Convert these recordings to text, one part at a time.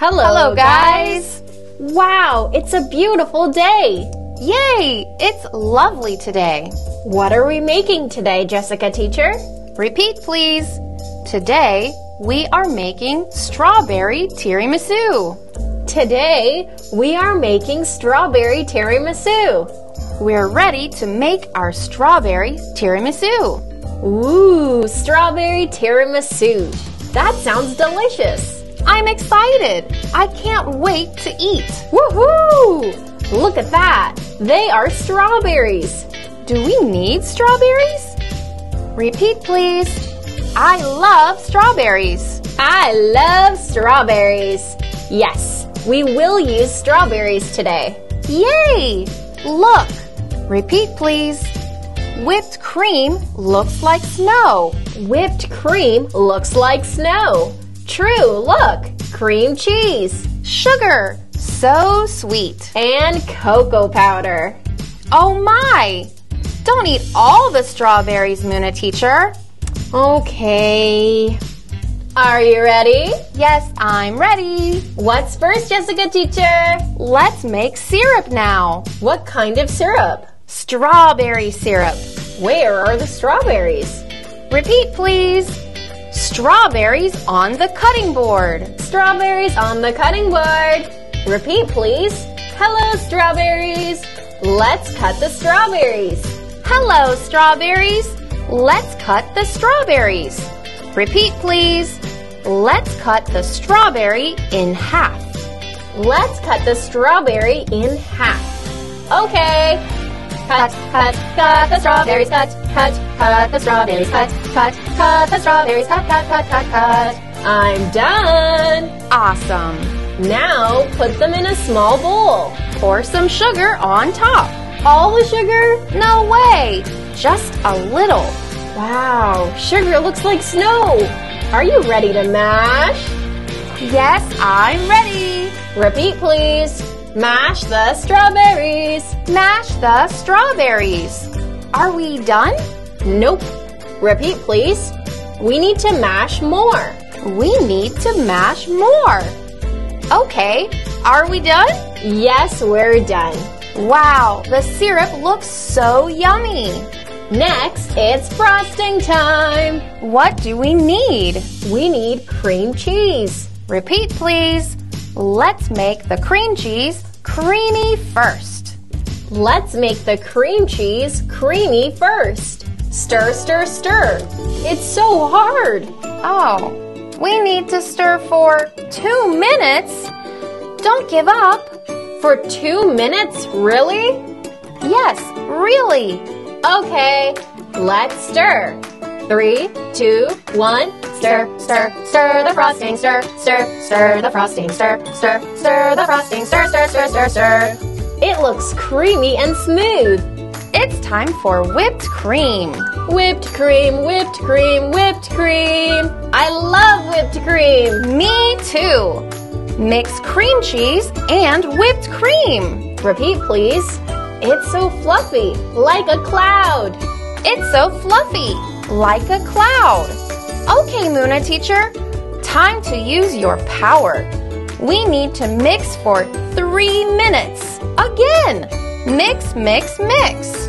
Hello, guys! Wow, it's a beautiful day! Yay! It's lovely today. What are we making today, Jessica teacher? Repeat, please. Today, we are making strawberry tiramisu. Today, we are making strawberry tiramisu. We're ready to make our strawberry tiramisu. Ooh, strawberry tiramisu. That sounds delicious. I'm excited. I can't wait to eat. Woohoo! Look at that. They are strawberries. Do we need strawberries? Repeat, please. I love strawberries. I love strawberries. Yes, we will use strawberries today. Yay! Look. Repeat, please. Whipped cream looks like snow. Whipped cream looks like snow. True, look. Cream cheese. Sugar. So sweet. And cocoa powder. Oh my! Don't eat all the strawberries, Muna teacher. Okay. Are you ready? Yes, I'm ready. What's first, Jessica teacher? Let's make syrup now. What kind of syrup? Strawberry syrup. Where are the strawberries? Repeat, please. Strawberries on the cutting board. Strawberries on the cutting board. Repeat, please. Hello, strawberries. Let's cut the strawberries. Hello, strawberries. Let's cut the strawberries. Repeat, please. Let's cut the strawberry in half. Let's cut the strawberry in half. Okay. Cut the strawberries, cut the strawberries, cut the strawberries, cut. I'm done. Awesome. Now put them in a small bowl. Pour some sugar on top. All the sugar? No way. Just a little. Wow, sugar looks like snow. Are you ready to mash? Yes, I'm ready. Repeat, please. Mash the strawberries. Mash the strawberries. Are we done? Nope. Repeat, please. We need to mash more. We need to mash more. Okay, are we done? Yes, we're done. Wow, the syrup looks so yummy. Next, it's frosting time. What do we need? We need cream cheese. Repeat, please. Let's make the cream cheese creamy first. Let's make the cream cheese creamy first. Stir, stir, stir. It's so hard. Oh, we need to stir for 2 minutes. Don't give up. For 2 minutes, really? Yes, really. Okay, let's stir. 3, 2, 1. Stir, stir, stir the frosting, stir, stir, stir the frosting, stir, stir, stir the frosting, stir, stir, stir, stir, stir. It looks creamy and smooth. It's time for whipped cream. Whipped cream, whipped cream, whipped cream. I love whipped cream. Me too. Mix cream cheese and whipped cream. Repeat, please. It's so fluffy, like a cloud. It's so fluffy, like a cloud. Okay, Muna teacher, time to use your power. We need to mix for 3 minutes. Again, mix, mix, mix.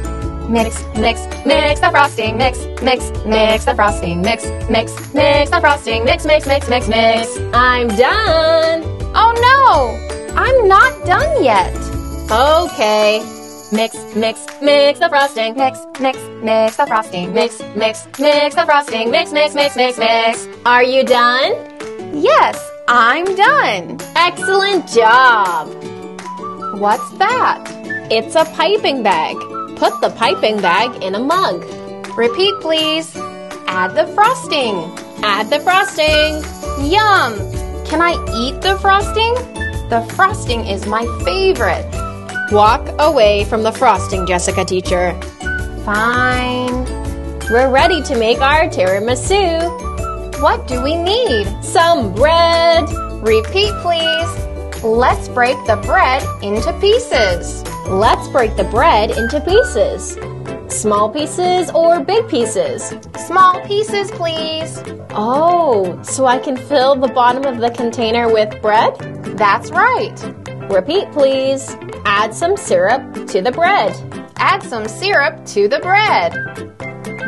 Mix, mix, mix the frosting, mix, mix, mix the frosting, mix, mix, mix the frosting, mix, mix, mix, mix, mix. I'm done. Oh no, I'm not done yet. Okay. Mix, mix, mix the frosting. Mix, mix, mix the frosting. Mix, mix, mix the frosting. Mix, mix, mix, mix, mix. Are you done? Yes, I'm done. Excellent job. What's that? It's a piping bag. Put the piping bag in a mug. Repeat, please. Add the frosting. Add the frosting. Yum! Can I eat the frosting? The frosting is my favorite. Walk away from the frosting, Jessica teacher. Fine. We're ready to make our tiramisu. What do we need? Some bread. Repeat, please. Let's break the bread into pieces. Let's break the bread into pieces. Small pieces or big pieces? Small pieces, please. Oh, so I can fill the bottom of the container with bread? That's right. Repeat, please. Add some syrup to the bread. Add some syrup to the bread.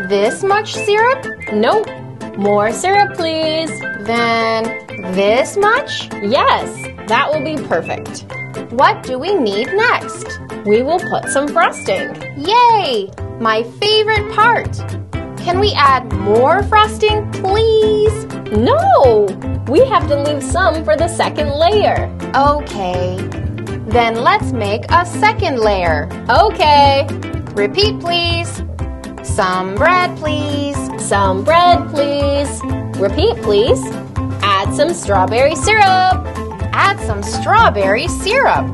This much syrup? Nope. More syrup, please. Then this much? Yes, that will be perfect. What do we need next? We will put some frosting. Yay! My favorite part. Can we add more frosting, please? No! We have to leave some for the second layer. Okay. Then let's make a second layer. Okay. Repeat, please. Some bread, please. Some bread, please. Repeat, please. Add some strawberry syrup. Add some strawberry syrup.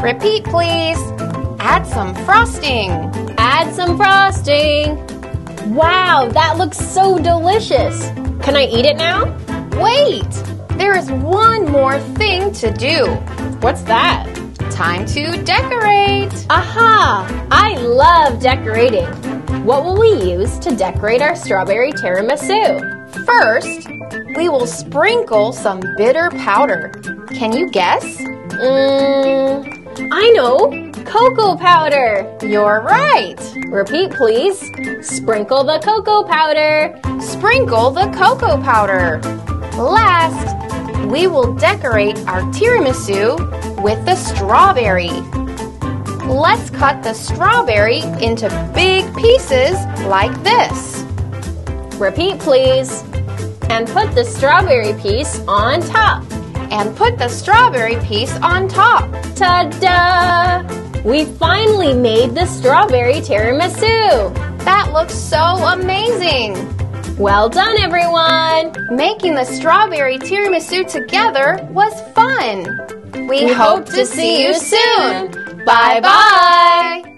Repeat, please. Add some frosting. Add some frosting. Wow, that looks so delicious. Can I eat it now? Wait! There is one more thing to do. What's that? Time to decorate. Aha! I love decorating. What will we use to decorate our strawberry tiramisu? First, we will sprinkle some bitter powder. Can you guess? I know. Cocoa powder. You're right. Repeat, please. Sprinkle the cocoa powder. Sprinkle the cocoa powder. Last, we will decorate our tiramisu with the strawberry. Let's cut the strawberry into big pieces like this. Repeat, please. And put the strawberry piece on top. And put the strawberry piece on top. Ta-da! We finally made the strawberry tiramisu. That looks so amazing. Well done, everyone. Making the strawberry tiramisu together was fun. We hope to see you soon. Bye-bye.